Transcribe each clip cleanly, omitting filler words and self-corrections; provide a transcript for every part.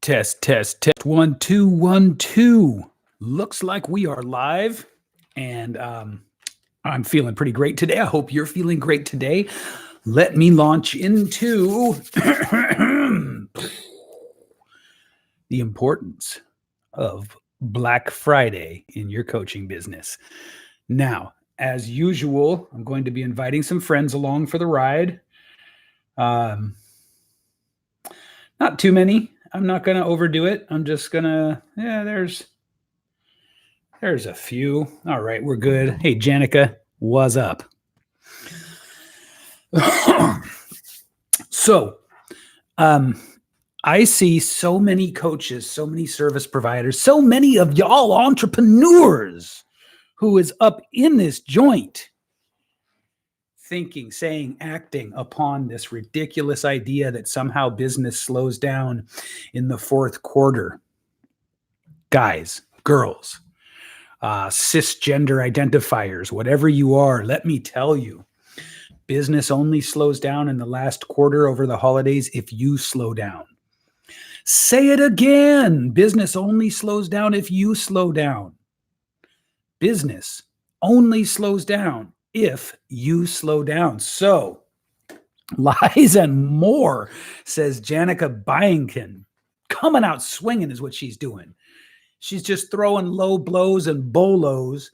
Test. 1 2 1 2. Looks like we are live, and I'm feeling pretty great today. I hope you're feeling great today. Let me launch into the importance of Black Friday in your coaching business. Now, as usual, I'm going to be inviting some friends along for the ride. Not too many. I'm not going to overdo it. I'm just going to, there's a few. All right, we're good. Hey, Janica, what's up? So, I see so many coaches, so many service providers, so many of y'all entrepreneurs who is up in this joint thinking, saying, acting upon this ridiculous idea that somehow business slows down in the fourth quarter. Guys, girls, cisgender identifiers, whatever you are, let me tell you, business only slows down in the last quarter over the holidays if you slow down. Say it again. Business only slows down if you slow down. Business only slows down if you slow down. So, lies and more, says Janica Byington. Coming out swinging is what she's doing. She's just throwing low blows and bolos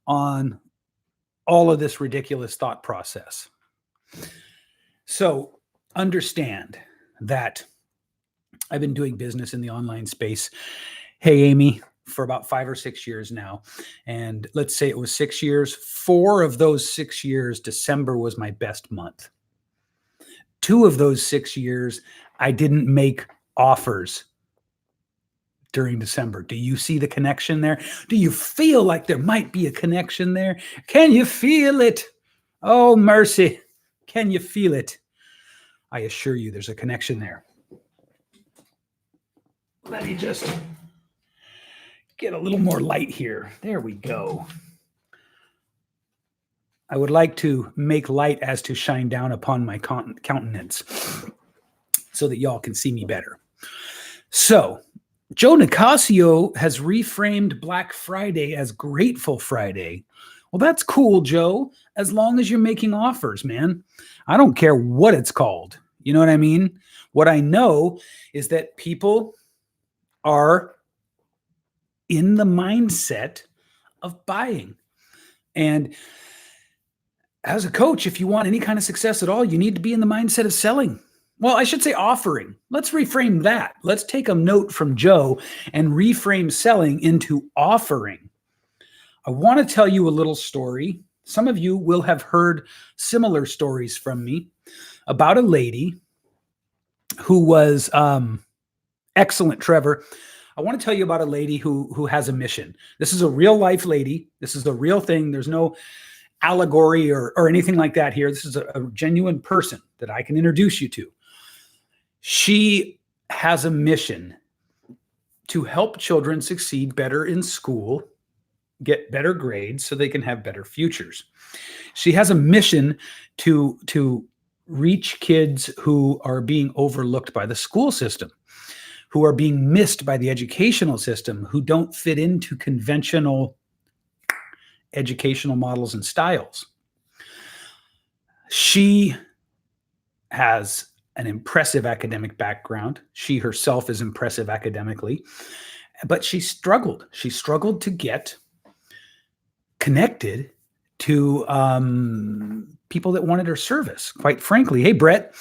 on all of this ridiculous thought process. So, understand that I've been doing business in the online space. Hey, Amy, for about 5 or 6 years now. And let's say it was 6 years. 4 of those 6 years, December was my best month. 2 of those 6 years, I didn't make offers during December. Do you see the connection there? Do you feel like there might be a connection there? Can you feel it? Oh, mercy. Can you feel it? I assure you there's a connection there. Let me just get a little more light here. There we go. I would like to make light as to shine down upon my countenance so that y'all can see me better. So, Joe Nicasio has reframed Black Friday as Grateful Friday. Well, that's cool, Joe, as long as you're making offers, man. I don't care what it's called. You know what I mean? What I know is that people are in the mindset of buying. And as a coach, if you want any kind of success at all, you need to be in the mindset of selling. Well, I should say offering. Let's reframe that. Let's take a note from Joe and reframe selling into offering. I want to tell you a little story. Some of you will have heard similar stories from me about a lady who was excellent, Trevor. I want to tell you about a lady who has a mission. This is a real life lady. This is the real thing. There's no allegory or anything like that here. This is a genuine person that I can introduce you to. She has a mission to help children succeed better in school, get better grades so they can have better futures. She has a mission to reach kids who are being overlooked by the school system, who are being missed by the educational system, who don't fit into conventional educational models and styles. She has an impressive academic background. She herself is impressive academically, but she struggled. She struggled to get connected to people that wanted her service. Quite frankly, hey, Brett,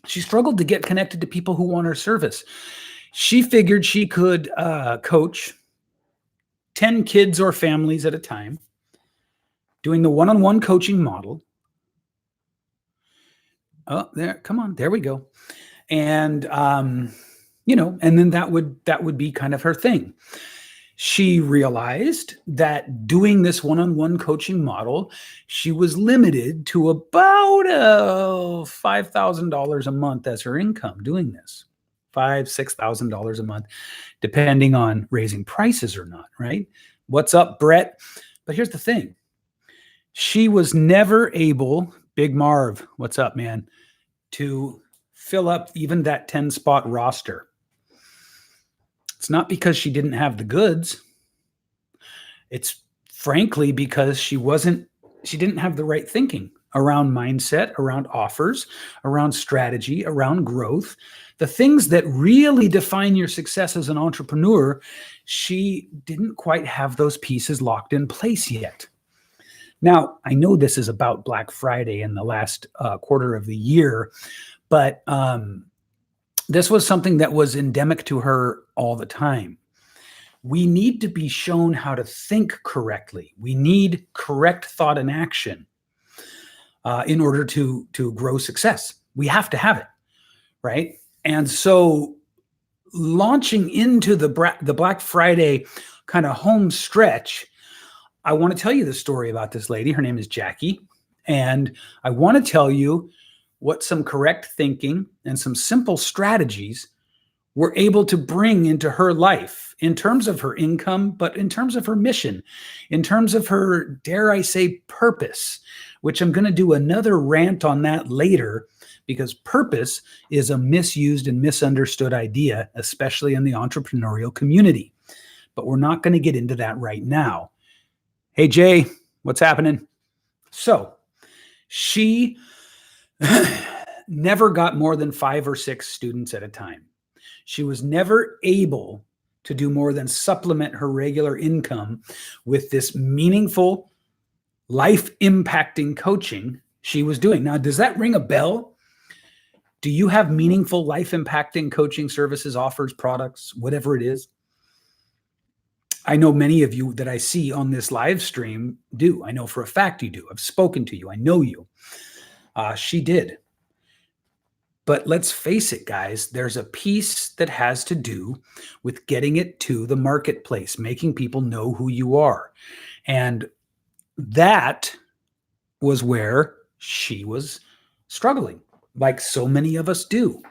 she struggled to get connected to people who want her service. She figured she could coach 10 kids or families at a time, doing the one-on-one coaching model. Oh, there, come on, there we go. And, and then that would be kind of her thing. She realized that doing this one-on-one coaching model, she was limited to about $5,000 a month as her income doing this. $5,000-$6,000 a month, depending on raising prices or not, right? What's up, Brett? But here's the thing. She was never able, Big Marv, what's up, man, to fill up even that 10-spot roster. It's not because she didn't have the goods. It's frankly because she didn't have the right thinking around mindset, around offers, around strategy, around growth. The things that really define your success as an entrepreneur, she didn't quite have those pieces locked in place yet. Now, I know this is about Black Friday in the last quarter of the year, but this was something that was endemic to her all the time. We need to be shown how to think correctly. We need correct thought and action in order to grow success. We have to have it, right? And so launching into the Black Friday kind of home stretch, I want to tell you the story about this lady. Her name is Jackie. And I want to tell you what some correct thinking and some simple strategies were able to bring into her life in terms of her income, but in terms of her mission, in terms of her, dare I say, purpose, which I'm going to do another rant on that later, because purpose is a misused and misunderstood idea, especially in the entrepreneurial community. But we're not going to get into that right now. Hey, Jay, what's happening? So she never got more than 5 or 6 students at a time. She was never able to do more than supplement her regular income with this meaningful, life-impacting coaching she was doing. Now, does that ring a bell? Do you have meaningful, life-impacting coaching services, offers, products, whatever it is? I know many of you that I see on this live stream do. I know for a fact you do. I've spoken to you. I know you. She did. But let's face it, guys, there's a piece that has to do with getting it to the marketplace, making people know who you are. And that was where she was struggling, like so many of us do.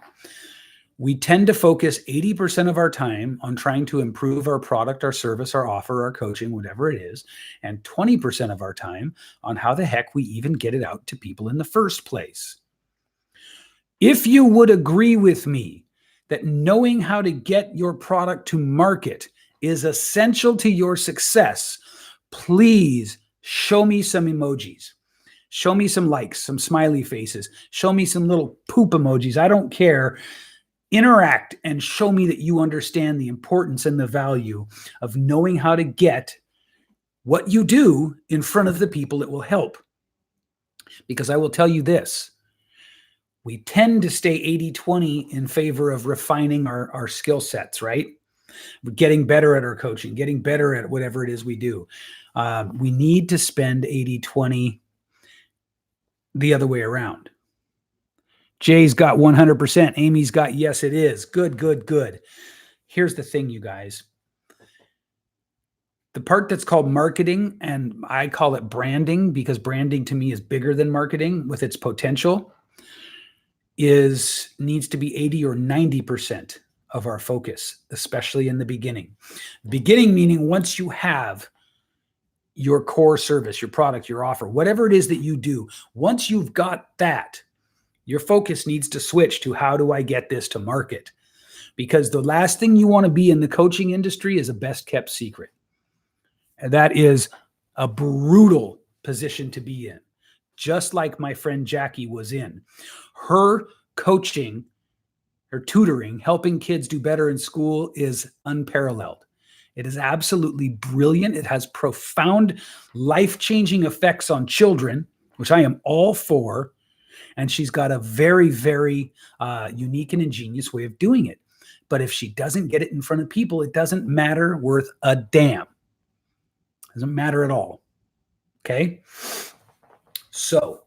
We tend to focus 80% of our time on trying to improve our product, our service, our offer, our coaching, whatever it is, and 20% of our time on how the heck we even get it out to people in the first place. If you would agree with me that knowing how to get your product to market is essential to your success, please show me some emojis. Show me some likes, some smiley faces. Show me some little poop emojis. I don't care. Interact and show me that you understand the importance and the value of knowing how to get what you do in front of the people it will help. Because I will tell you this. We tend to stay 80-20 in favor of refining our skill sets, right? We're getting better at our coaching, getting better at whatever it is we do. We need to spend 80-20 the other way around. Jay's got 100%. Amy's got yes, it is. Good, good, good. Here's the thing, you guys. The part that's called marketing, and I call it branding because branding to me is bigger than marketing with its potential, needs to be 80 or 90% of our focus, especially in the beginning. Beginning meaning once you have your core service, your product, your offer, whatever it is that you do, once you've got that, your focus needs to switch to how do I get this to market? Because the last thing you want to be in the coaching industry is a best kept secret. And that is a brutal position to be in, just like my friend Jackie was in. Her coaching, her tutoring, helping kids do better in school is unparalleled. It is absolutely brilliant. It has profound life-changing effects on children, which I am all for. And she's got a very, very unique and ingenious way of doing it. But if she doesn't get it in front of people, it doesn't matter worth a damn. It doesn't matter at all. Okay? So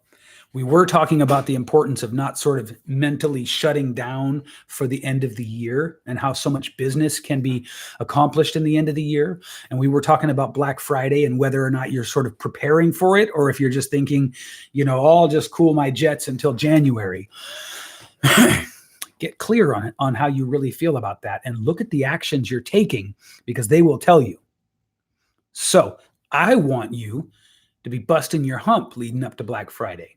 we were talking about the importance of not sort of mentally shutting down for the end of the year and how so much business can be accomplished in the end of the year. And we were talking about Black Friday and whether or not you're sort of preparing for it, or if you're just thinking, I'll just cool my jets until January. Get clear on it, on how you really feel about that, and look at the actions you're taking, because they will tell you. So I want you to be busting your hump leading up to Black Friday.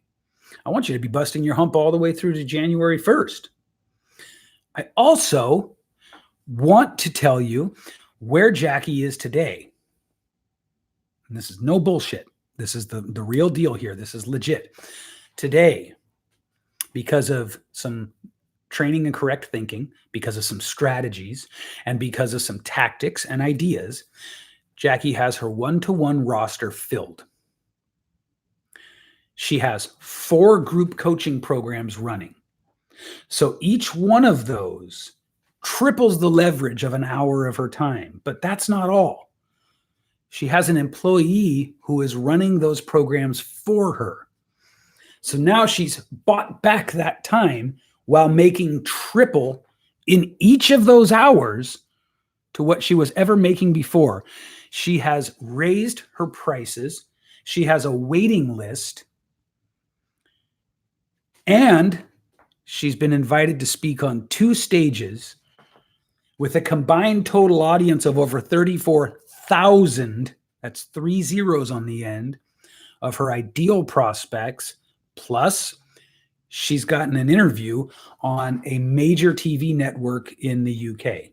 I want you to be busting your hump all the way through to January 1st. I also want to tell you where Jackie is today. And this is no bullshit. This is the real deal here. This is legit. Today, because of some training and correct thinking, because of some strategies, and because of some tactics and ideas, Jackie has her one-to-one roster filled. She has 4 group coaching programs running. So each one of those triples the leverage of an hour of her time. But that's not all. She has an employee who is running those programs for her. So now she's bought back that time while making triple in each of those hours to what she was ever making before. She has raised her prices. She has a waiting list. And she's been invited to speak on 2 stages with a combined total audience of over 34,000. That's 3 zeros on the end of her ideal prospects. Plus, she's gotten an interview on a major TV network in the UK.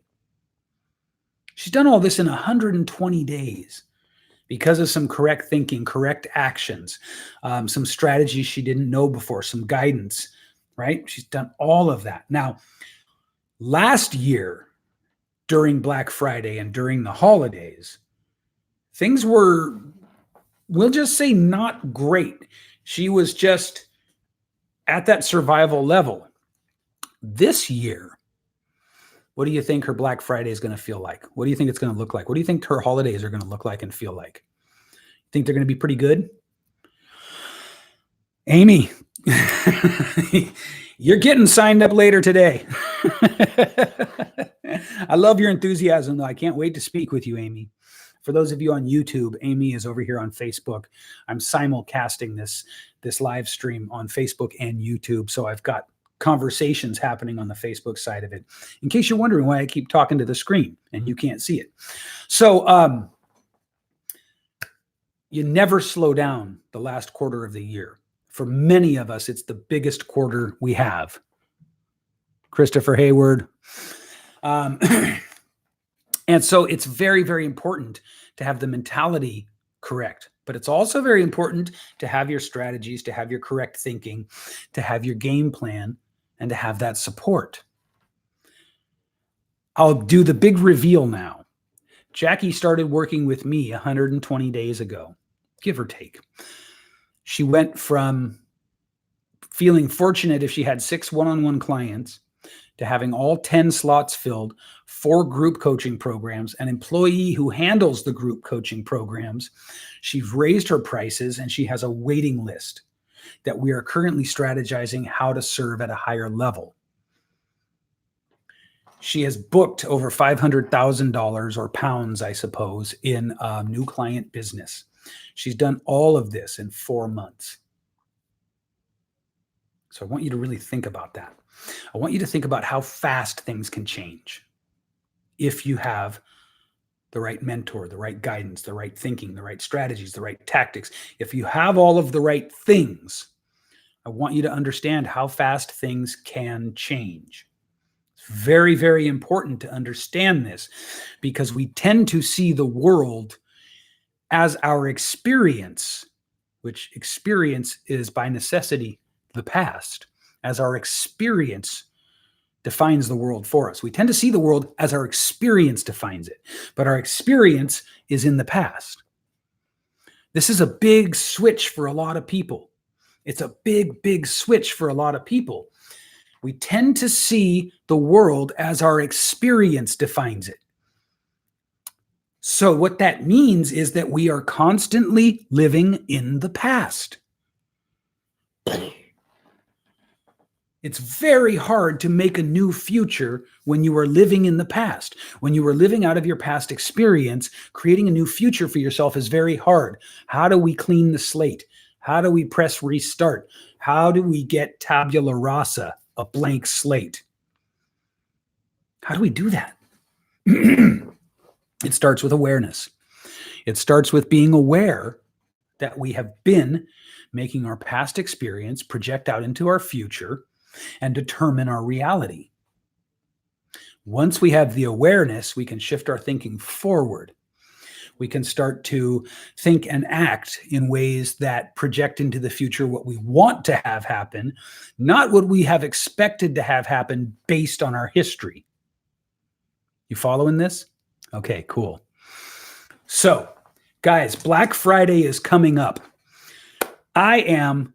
She's done all this in 120 days because of some correct thinking, correct actions, some strategies she didn't know before, some guidance, right? She's done all of that. Now, last year, during Black Friday and during the holidays, things were, we'll just say, not great. She was just at that survival level. This year, what do you think her Black Friday is going to feel like? What do you think it's going to look like? What do you think her holidays are going to look like and feel like? Think they're going to be pretty good? Amy, you're getting signed up later today. I love your enthusiasm, though. I can't wait to speak with you, Amy. For those of you on YouTube, Amy is over here on Facebook. I'm simulcasting this live stream on Facebook and YouTube, so I've got conversations happening on the Facebook side of it, in case you're wondering why I keep talking to the screen and you can't see it. So you never slow down the last quarter of the year. For many of us, it's the biggest quarter we have. Christopher Hayward. And so it's very, very important to have the mentality correct. But it's also very important to have your strategies, to have your correct thinking, to have your game plan, and to have that support. I'll do the big reveal now. Jackie started working with me 120 days ago, give or take. She went from feeling fortunate if she had 6 one-on-one clients to having all 10 slots filled, 4 group coaching programs, an employee who handles the group coaching programs. She's raised her prices and she has a waiting list that we are currently strategizing how to serve at a higher level. She has booked over $500,000 or pounds, I suppose, in new client business. She's done all of this in 4 months. So I want you to really think about that. I want you to think about how fast things can change if you have the right mentor, the right guidance, the right thinking, the right strategies, the right tactics. If you have all of the right things, I want you to understand how fast things can change. It's very, very important to understand this because we tend to see the world as our experience, which experience is by necessity the past, as our experience defines the world for us. We tend to see the world as our experience defines it, but our experience is in the past. This is a big switch for a lot of people. It's a big, big switch for a lot of people. We tend to see the world as our experience defines it. So what that means is that we are constantly living in the past. It's very hard to make a new future when you are living in the past. When you are living out of your past experience, creating a new future for yourself is very hard. How do we clean the slate? How do we press restart? How do we get tabula rasa, a blank slate? How do we do that? It starts with awareness. It starts with being aware that we have been making our past experience project out into our future and determine our reality. Once we have the awareness, we can shift our thinking forward. We can start to think and act in ways that project into the future what we want to have happen, not what we have expected to have happen based on our history. You following this? Okay, cool. So, guys, Black Friday is coming up. I am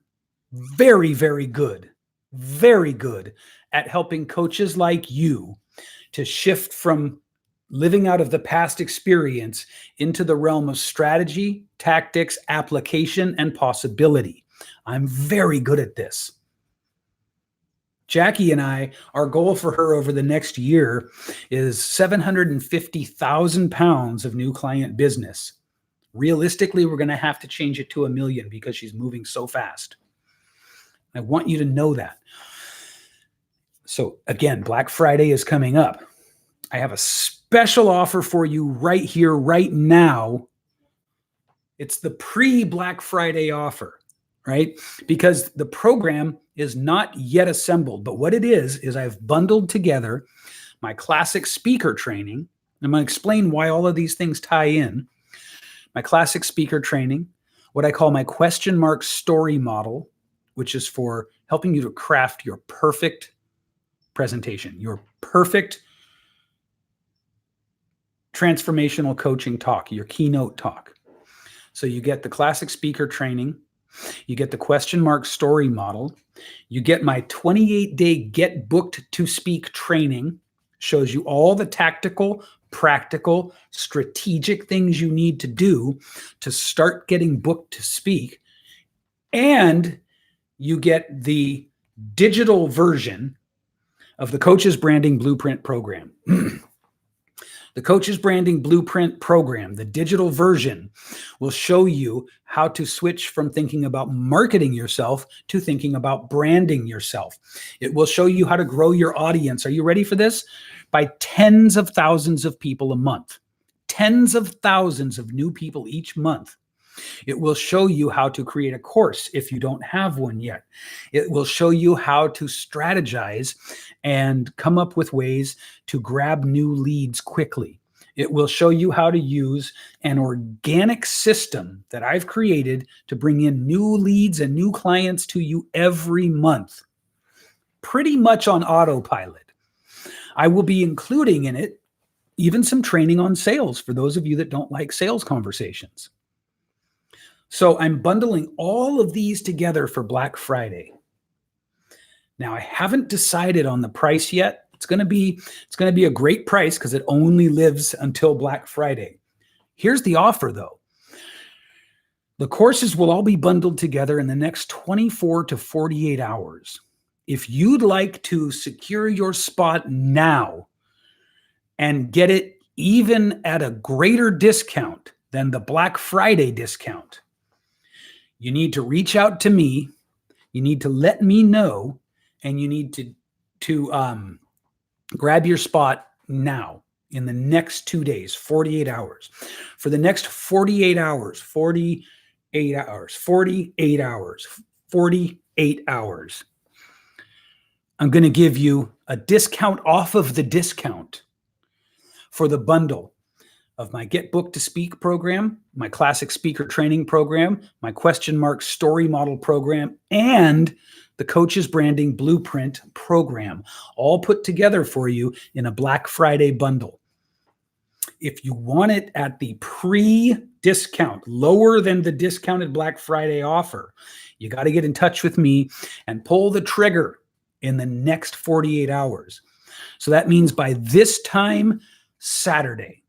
very, very good at helping coaches like you to shift from living out of the past experience into the realm of strategy, tactics, application, and possibility. I'm very good at this. Jackie and I, our goal for her over the next year is 750,000 pounds of new client business. Realistically, we're going to have to change it to 1 million because she's moving so fast. I want you to know that. So again, Black Friday is coming up. I have a special offer for you right here, right now. It's the pre-Black Friday offer, right? Because the program is not yet assembled, but what it is I've bundled together my classic speaker training. I'm going to explain why all of these things tie in. My classic speaker training, what I call my question mark story model, which is for helping you to craft your perfect presentation, your perfect transformational coaching talk, your keynote talk. So you get the classic speaker training, you get the question mark story model, you get my 28-day get booked to speak training, shows you all the tactical, practical, strategic things you need to do to start getting booked to speak. And you get the digital version of the Coach's Branding Blueprint program. The Coach's Branding Blueprint program, the digital version, will show you how to switch from thinking about marketing yourself to thinking about branding yourself. It will show you how to grow your audience. Are you ready for this? By tens of thousands of people a month. Tens of thousands of new people each month. It will show you how to create a course if you don't have one yet. It will show you how to strategize and come up with ways to grab new leads quickly. It will show you how to use an organic system that I've created to bring in new leads and new clients to you every month, pretty much on autopilot. I will be including in it even some training on sales for those of you that don't like sales conversations. So I'm bundling all of these together for Black Friday. Now, I haven't decided on the price yet. It's going to be a great price because it only lives until Black Friday. Here's the offer, though. The courses will all be bundled together in the next 24 to 48 hours. If you'd like to secure your spot now and get it even at a greater discount than the Black Friday discount, you need to reach out to me. You need to let me know, and you need to grab your spot now in the next 2 days, 48 hours. For the next 48 hours, 48 hours, I'm going to give you a discount off of the discount for the bundle of my Get Booked to Speak program, my classic speaker training program, my question mark story model program, and the Coach's Branding Blueprint program, all put together for you in a Black Friday bundle. If you want it at the pre-discount, lower than the discounted Black Friday offer, you got to get in touch with me and pull the trigger in the next 48 hours. So that means by this time Saturday,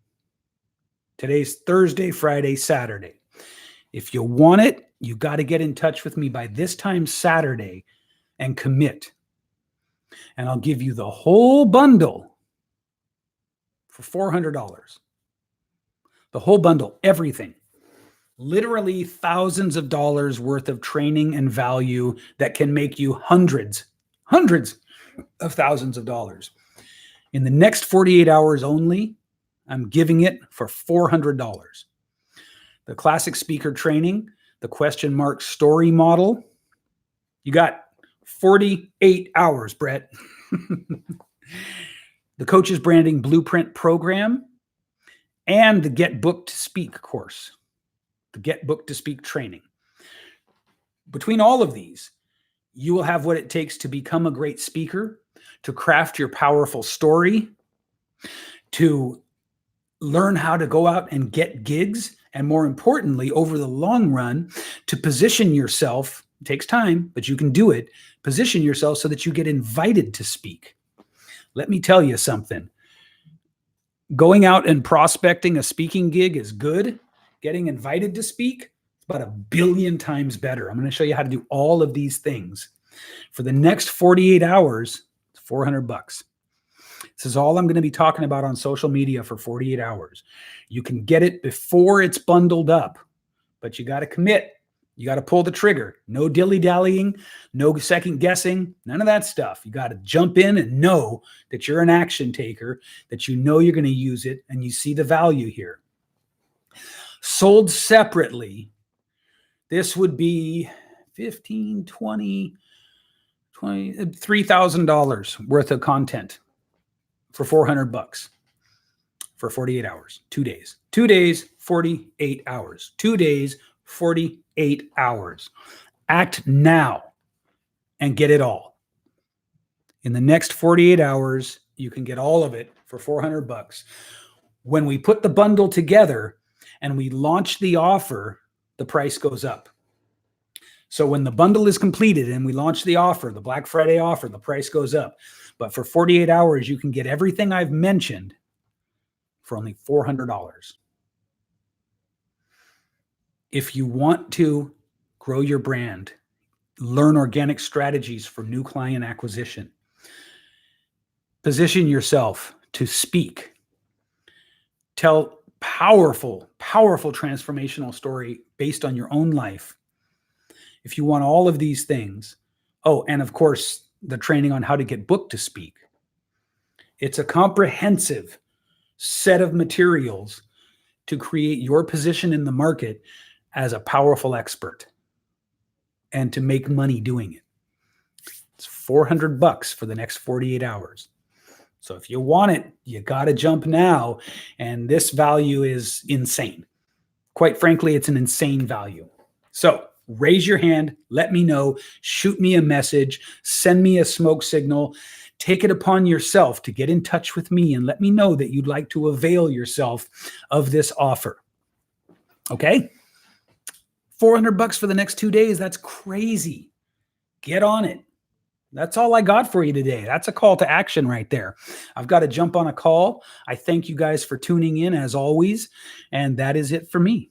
today's Thursday, Friday, Saturday. If you want it, you got to get in touch with me by this time Saturday and commit. And I'll give you the whole bundle for $400. The whole bundle, everything. Literally thousands of dollars worth of training and value that can make you hundreds of thousands of dollars. In the next 48 hours only, I'm giving it for $400. The classic speaker training, the question mark story model. You got 48 hours, Brett. the Coaches Branding Blueprint program, and the Get Booked to Speak course, the Get Booked to Speak training. Between all of these, you will have what it takes to become a great speaker, to craft your powerful story, to learn how to go out and get gigs, and more importantly, over the long run, to position yourself. It takes time, but you can do it. Position yourself so that you get invited to speak. Let me tell you something. Going out and prospecting a speaking gig is good. Getting invited to speak is about 1 billion times better. I'm going to show you how to do all of these things. For the next 48 hours, it's $400. This is all I'm going to be talking about on social media for 48 hours. You can get it before it's bundled up, but you got to commit. You got to pull the trigger. No dilly-dallying, no second guessing, none of that stuff. You got to jump in and know that you're an action taker, that you know you're going to use it, and you see the value here. Sold separately, this would be $15, $20, $3,000 worth of content for $400 for 48 hours, 2 days. 2 days, 48 hours. 2 days, 48 hours. Act now and get it all. In the next 48 hours, you can get all of it for $400. When we put the bundle together and we launch the offer, the price goes up. So when the bundle is completed and we launch the offer, the Black Friday offer, the price goes up. But for 48 hours, you can get everything I've mentioned for only $400. If you want to grow your brand, learn organic strategies for new client acquisition, position yourself to speak, tell powerful transformational story based on your own life. If you want all of these things, and of course, the training on how to get booked to speak. It's a comprehensive set of materials to create your position in the market as a powerful expert and to make money doing it. It's $400 for the next 48 hours. So if you want it, you got to jump now. And this value is insane. Quite frankly, it's an insane value. So raise your hand, let me know, shoot me a message, send me a smoke signal, take it upon yourself to get in touch with me and let me know that you'd like to avail yourself of this offer. Okay? $400 for the next 2 days. That's crazy. Get on it. That's all I got for you today. That's a call to action right there. I've got to jump on a call. I thank you guys for tuning in as always. And that is it for me.